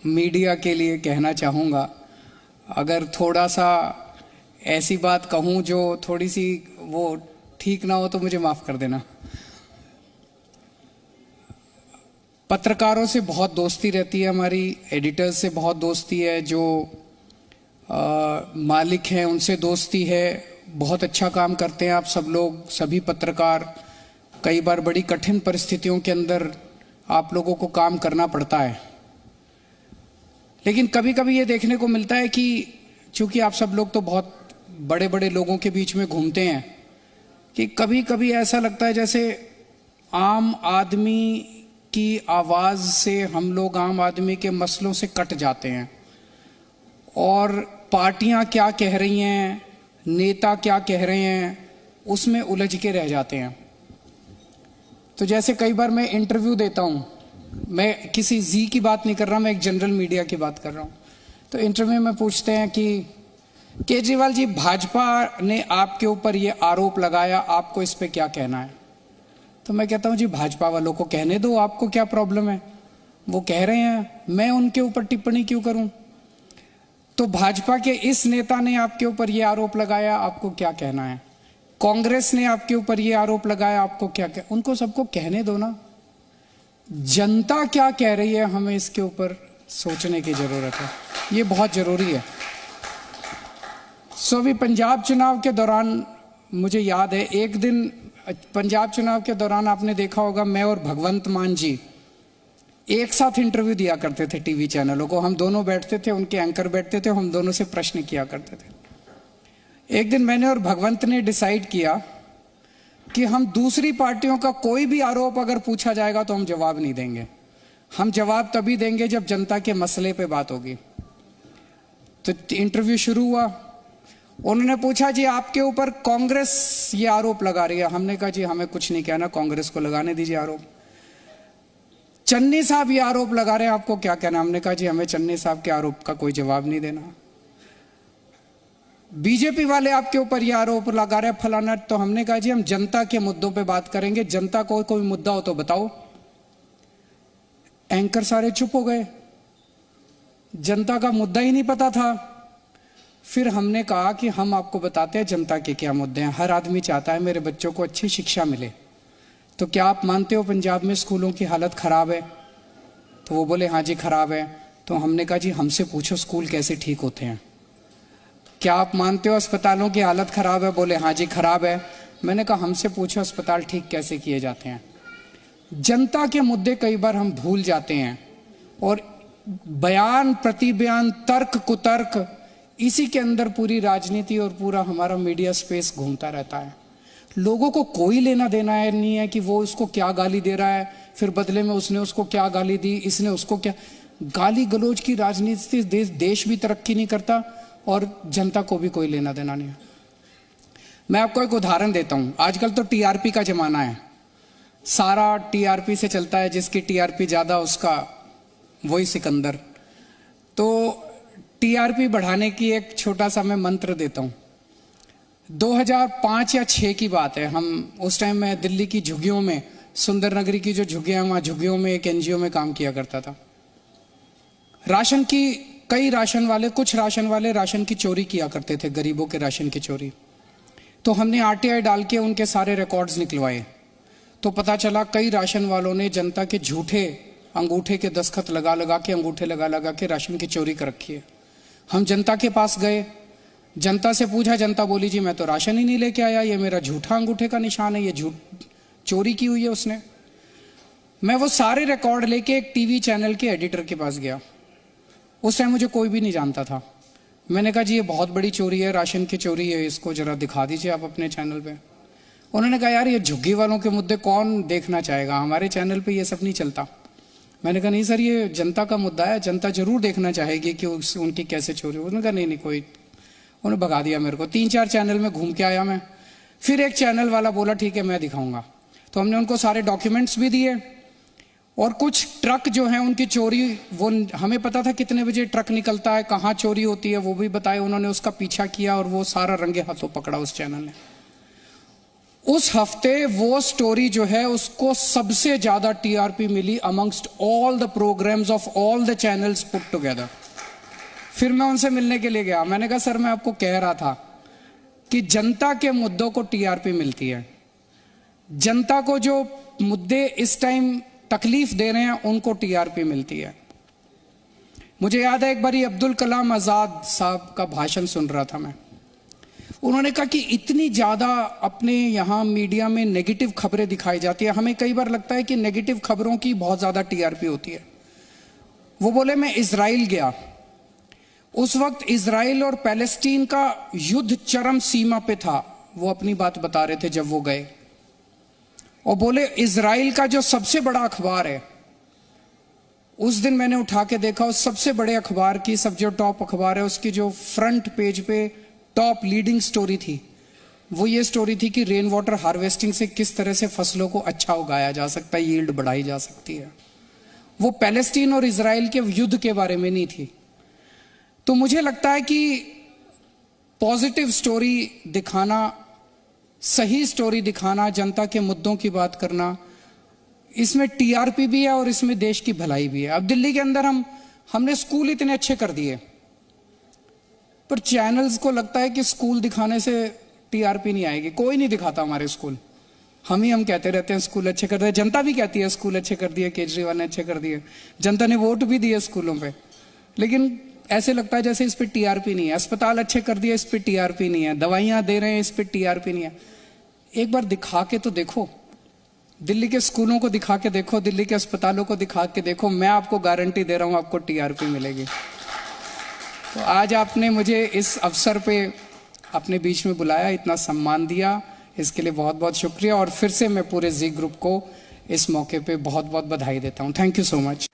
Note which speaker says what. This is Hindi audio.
Speaker 1: मीडिया के लिए कहना चाहूँगा। अगर थोड़ा सा ऐसी बात कहूँ जो थोड़ी सी वो ठीक ना हो तो मुझे माफ़ कर देना। पत्रकारों से बहुत दोस्ती रहती है हमारी, एडिटर्स से बहुत दोस्ती है, जो मालिक हैं उनसे दोस्ती है। बहुत अच्छा काम करते हैं आप सब लोग, सभी पत्रकार। कई बार बड़ी कठिन परिस्थितियों के अंदर आप लोगों को काम करना पड़ता है, लेकिन कभी कभी ये देखने को मिलता है कि चूंकि आप सब लोग तो बहुत बड़े बड़े लोगों के बीच में घूमते हैं कि कभी कभी ऐसा लगता है जैसे आम आदमी की आवाज़ से हम लोग आम आदमी के मसलों से कट जाते हैं और पार्टियां क्या कह रही हैं, नेता क्या कह रहे हैं, उसमें उलझ के रह जाते हैं। तो जैसे कई बार मैं इंटरव्यू देता हूं, मैं किसी जी की बात नहीं कर रहा, मैं एक जनरल मीडिया की बात कर रहा हूं। तो इंटरव्यू में पूछते हैं कि केजरीवाल जी, भाजपा ने आपके ऊपर ये आरोप लगाया, आपको इस पे क्या कहना है? तो मैं कहता हूं जी भाजपा वालों को कहने दो, आपको क्या प्रॉब्लम है, वो कह रहे हैं, मैं उनके ऊपर टिप्पणी क्यों करूं? तो भाजपा के इस नेता ने आपके ऊपर ये आरोप लगाया, आपको क्या कहना है? कांग्रेस ने आपके ऊपर ये आरोप लगाया, आपको क्या उनको सबको कहने दो ना। जनता क्या कह रही है, हमें इसके ऊपर सोचने की जरूरत है, ये बहुत जरूरी है। अभी पंजाब चुनाव के दौरान मुझे याद है, एक दिन पंजाब चुनाव के दौरान आपने देखा होगा, मैं और भगवंत मान जी एक साथ इंटरव्यू दिया करते थे टीवी चैनलों को। हम दोनों बैठते थे, उनके एंकर बैठते थे, हम दोनों से प्रश्न किया करते थे। एक दिन मैंने और भगवंत ने डिसाइड किया कि हम दूसरी पार्टियों का कोई भी आरोप अगर पूछा जाएगा तो हम जवाब नहीं देंगे। हम जवाब तभी देंगे जब जनता के मसले पे बात होगी। तो इंटरव्यू शुरू हुआ। उन्होंने पूछा, जी आपके ऊपर कांग्रेस ये आरोप लगा रही है। हमने कहा जी हमें कुछ नहीं कहना, कांग्रेस को लगाने दीजिए आरोप। चन्नी साहब ये आरोप लगा रहे हैं, आपको क्या कहना? हमने कहा जी हमें चन्नी साहब के आरोप का कोई जवाब नहीं देना। बीजेपी वाले आपके ऊपर ये आरोप लगा रहे हैं फलाना। तो हमने कहा जी हम जनता के मुद्दों पे बात करेंगे, जनता को कोई मुद्दा हो तो बताओ। एंकर सारे चुप हो गए, जनता का मुद्दा ही नहीं पता था। फिर हमने कहा कि हम आपको बताते हैं जनता के क्या मुद्दे हैं। हर आदमी चाहता है मेरे बच्चों को अच्छी शिक्षा मिले। तो क्या आप मानते हो पंजाब में स्कूलों की हालत खराब है? तो वो बोले हाँ जी खराब है। तो हमने कहा जी हमसे पूछो स्कूल कैसे ठीक होते हैं। क्या आप मानते हो अस्पतालों की हालत खराब है? बोले हाँ जी खराब है। मैंने कहा हमसे पूछो अस्पताल ठीक कैसे किए जाते हैं। जनता के मुद्दे कई बार हम भूल जाते हैं और बयान प्रतिबयान तर्क कुतर्क, इसी के अंदर पूरी राजनीति और पूरा हमारा मीडिया स्पेस घूमता रहता है। लोगों को कोई लेना देना है नहीं है कि वो उसको क्या गाली दे रहा है, फिर बदले में उसने उसको क्या गाली दी, इसने उसको क्या। गाली गलौज की राजनीति से देश भी तरक्की नहीं करता और जनता को भी कोई लेना देना नहीं है। मैं आपको एक उदाहरण देता हूं। आजकल तो टीआरपी का जमाना है, सारा टीआरपी से चलता है, जिसकी टीआरपी ज्यादा उसका वही सिकंदर। तो टीआरपी बढ़ाने की एक छोटा सा मैं मंत्र देता हूं। 2005 या 6 की बात है, हम उस टाइम में दिल्ली की झुग्गियों में, सुंदर नगरी की जो झुग्गियां, वहां झुग्गियों में एक एनजीओ में काम किया करता था। राशन की कई राशन वाले, कुछ राशन वाले राशन की चोरी किया करते थे, गरीबों के राशन की चोरी। तो हमने आरटीआई डाल के उनके सारे रिकॉर्ड्स निकलवाए। तो पता चला कई राशन वालों ने जनता के झूठे अंगूठे के दस्तखत लगा लगा के, अंगूठे लगा लगा के राशन की चोरी कर रखी है। हम जनता के पास गए, जनता से पूछा, जनता बोली जी मैं तो राशन ही नहीं लेके आया, ये मेरा झूठा अंगूठे का निशान है, ये झूठ चोरी की हुई है उसने। मैं वो सारे रिकॉर्ड लेके एक टीवी चैनल के एडिटर के पास गया। उस टाइम मुझे कोई भी नहीं जानता था। मैंने कहा जी ये बहुत बड़ी चोरी है, राशन की चोरी है, इसको जरा दिखा दीजिए आप अपने चैनल पे। उन्होंने कहा यार ये झुग्गी वालों के मुद्दे कौन देखना चाहेगा, हमारे चैनल पे ये सब नहीं चलता। मैंने कहा नहीं सर ये जनता का मुद्दा है, जनता जरूर देखना चाहेगी कि उनकी कैसे चोरी। उन्होंने कहा नहीं कोई, उन्होंने भगा दिया मेरे को। 3-4 चैनल में घूम के आया मैं। फिर एक चैनल वाला बोला ठीक है मैं दिखाऊंगा। तो हमने उनको सारे डॉक्यूमेंट्स भी दिए और कुछ ट्रक जो हैं उनकी चोरी, वो हमें पता था कितने बजे ट्रक निकलता है, कहाँ चोरी होती है, वो भी बताया। उन्होंने उसका पीछा किया और वो सारा रंगे हाथों पकड़ा उस चैनल ने। उस हफ्ते वो स्टोरी जो है उसको सबसे ज्यादा टीआरपी मिली amongst all the programmes of all the channels put together. फिर मैं उनसे मिलने के लिए गया, मैंने कहा सर मैं आपको कह रहा था कि जनता के मुद्दों को टीआरपी मिलती है, जनता को जो मुद्दे इस टाइम तकलीफ दे रहे हैं उनको टीआरपी मिलती है। मुझे याद है एक बार अब्दुल कलाम आजाद साहब का भाषण सुन रहा था मैं, उन्होंने कहा कि इतनी ज्यादा अपने यहां मीडिया में नेगेटिव खबरें दिखाई जाती है, हमें कई बार लगता है कि नेगेटिव खबरों की बहुत ज्यादा टीआरपी होती है। वो बोले मैं इजराइल गया, उस वक्त इजराइल और पैलेस्टीन का युद्ध चरम सीमा पे था, वो अपनी बात बता रहे थे जब वो गए, और बोले इजराइल का जो सबसे बड़ा अखबार है, उस दिन मैंने उठा के देखा उस सबसे बड़े अखबार की, सब जो टॉप अखबार है उसकी जो फ्रंट पेज पे टॉप लीडिंग स्टोरी थी, वो ये स्टोरी थी कि रेन वाटर हार्वेस्टिंग से किस तरह से फसलों को अच्छा उगाया जा सकता है, यील्ड बढ़ाई जा सकती है। वो पैलेस्टीन और इजराइल के युद्ध के बारे में नहीं थी। तो मुझे लगता है कि पॉजिटिव स्टोरी दिखाना, सही स्टोरी दिखाना, जनता के मुद्दों की बात करना, इसमें टीआरपी भी है और इसमें देश की भलाई भी है। अब दिल्ली के अंदर हमने स्कूल इतने अच्छे कर दिए, पर चैनल्स को लगता है कि स्कूल दिखाने से टीआरपी नहीं आएगी, कोई नहीं दिखाता हमारे स्कूल, हम कहते रहते हैं स्कूल अच्छे कर दिए, जनता भी कहती है स्कूल अच्छे कर दिए, केजरीवाल ने अच्छे कर दिए, जनता ने वोट भी दिए स्कूलों पे, लेकिन ऐसे लगता है जैसे इस पे टीआरपी नहीं है। अस्पताल अच्छे कर दिए, इस पे टीआरपी नहीं है, दवाइयां दे रहे हैं, इस पे टीआरपी नहीं है। एक बार दिखा के तो देखो, दिल्ली के स्कूलों को दिखा के देखो, दिल्ली के अस्पतालों को दिखा के देखो, मैं आपको गारंटी दे रहा हूं आपको टीआरपी मिलेगी। तो आज आपने मुझे इस अवसर पे अपने बीच में बुलाया, इतना सम्मान दिया, इसके लिए बहुत बहुत शुक्रिया, और फिर से मैं पूरे जी ग्रुप को इस मौके पे बहुत बहुत बधाई देता हूं। Thank you so much.